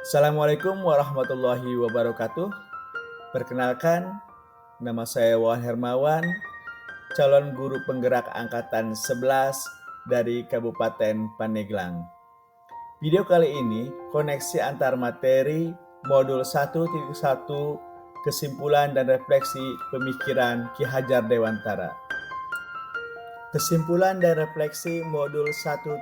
Assalamualaikum warahmatullahi wabarakatuh. Perkenalkan, nama saya Wawan Hermawan, calon guru penggerak angkatan 11 dari Kabupaten Pandeglang. Video kali ini koneksi antar materi modul 1.1 kesimpulan dan refleksi pemikiran Ki Hajar Dewantara. Kesimpulan dan refleksi modul 1.1,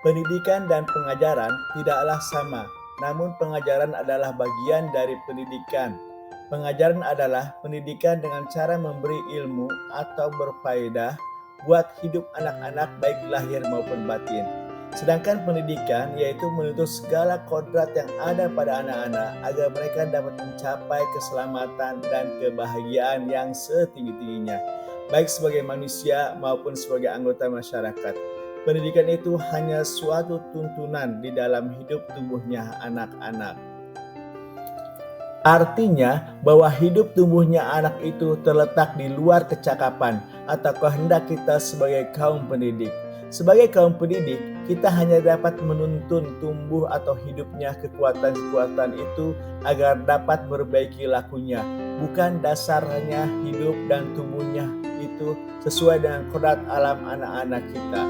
pendidikan dan pengajaran tidaklah sama, namun pengajaran adalah bagian dari pendidikan. Pengajaran adalah pendidikan dengan cara memberi ilmu atau berfaedah buat hidup anak-anak baik lahir maupun batin. Sedangkan pendidikan yaitu menuntut segala kodrat yang ada pada anak-anak agar mereka dapat mencapai keselamatan dan kebahagiaan yang setinggi-tingginya, baik sebagai manusia maupun sebagai anggota masyarakat. Pendidikan itu hanya suatu tuntunan di dalam hidup tumbuhnya anak-anak. Artinya bahwa hidup tumbuhnya anak itu terletak di luar kecakapan atau kehendak kita sebagai kaum pendidik. Sebagai kaum pendidik, kita hanya dapat menuntun tumbuh atau hidupnya kekuatan-kekuatan itu agar dapat memperbaiki lakunya, bukan dasarnya hidup dan tumbuhnya itu sesuai dengan kodrat alam anak-anak kita.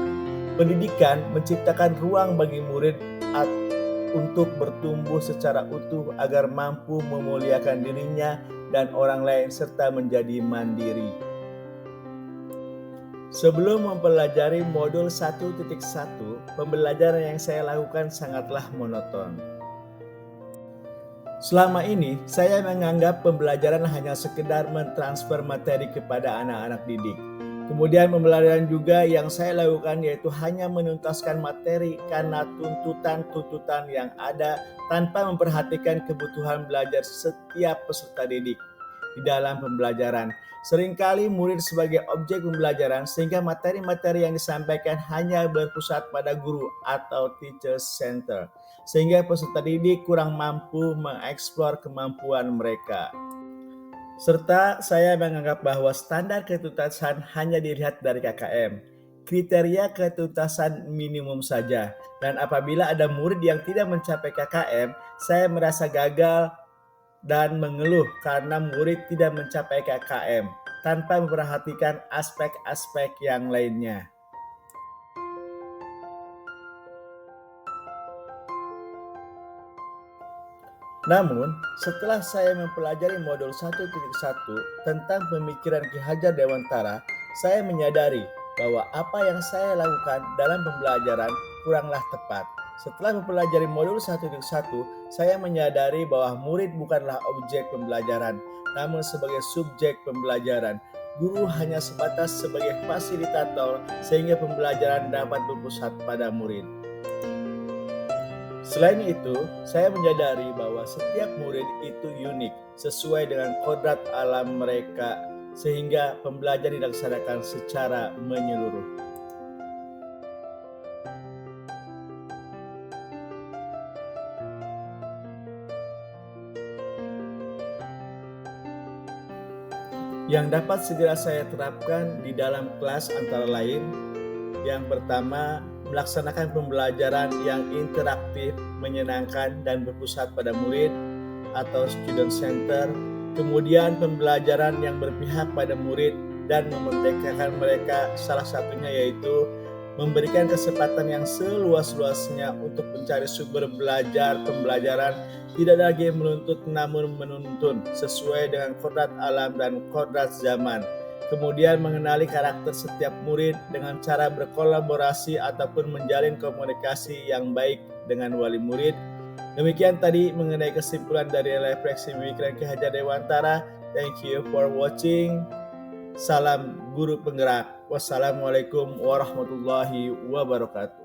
Pendidikan menciptakan ruang bagi murid untuk bertumbuh secara utuh agar mampu memuliakan dirinya dan orang lain serta menjadi mandiri. Sebelum mempelajari modul 1.1, pembelajaran yang saya lakukan sangatlah monoton. Selama ini, saya menganggap pembelajaran hanya sekedar mentransfer materi kepada anak-anak didik. Kemudian pembelajaran juga yang saya lakukan yaitu hanya menuntaskan materi karena tuntutan-tuntutan yang ada tanpa memperhatikan kebutuhan belajar setiap peserta didik di dalam pembelajaran. Seringkali murid sebagai objek pembelajaran sehingga materi-materi yang disampaikan hanya berpusat pada guru atau teacher center, sehingga peserta didik kurang mampu mengeksplor kemampuan mereka. Serta saya menganggap bahwa standar ketuntasan hanya dilihat dari KKM, kriteria ketuntasan minimum saja. Dan apabila ada murid yang tidak mencapai KKM, saya merasa gagal dan mengeluh karena murid tidak mencapai KKM tanpa memperhatikan aspek-aspek yang lainnya. Namun, setelah saya mempelajari modul 1.1 tentang pemikiran Ki Hajar Dewantara, saya menyadari bahwa apa yang saya lakukan dalam pembelajaran kuranglah tepat. Setelah mempelajari modul 1.1, saya menyadari bahwa murid bukanlah objek pembelajaran, namun sebagai subjek pembelajaran. Guru hanya sebatas sebagai fasilitator sehingga pembelajaran dapat berpusat pada murid. Selain itu, saya menyadari bahwa setiap murid itu unik sesuai dengan kodrat alam mereka sehingga pembelajaran dilaksanakan secara menyeluruh. Yang dapat segera saya terapkan di dalam kelas antara lain, yang pertama, melaksanakan pembelajaran yang interaktif, menyenangkan, dan berpusat pada murid atau student center. Kemudian pembelajaran yang berpihak pada murid dan memerdekakan mereka, salah satunya yaitu memberikan kesempatan yang seluas-luasnya untuk mencari sumber belajar pembelajaran, tidak lagi menuntut namun menuntun sesuai dengan kodrat alam dan kodrat zaman. Kemudian mengenali karakter setiap murid dengan cara berkolaborasi ataupun menjalin komunikasi yang baik dengan wali murid. Demikian tadi mengenai kesimpulan dari refleksi pemikiran Ki Hajar Dewantara. Thank you for watching. Salam guru penggerak. Wassalamualaikum warahmatullahi wabarakatuh.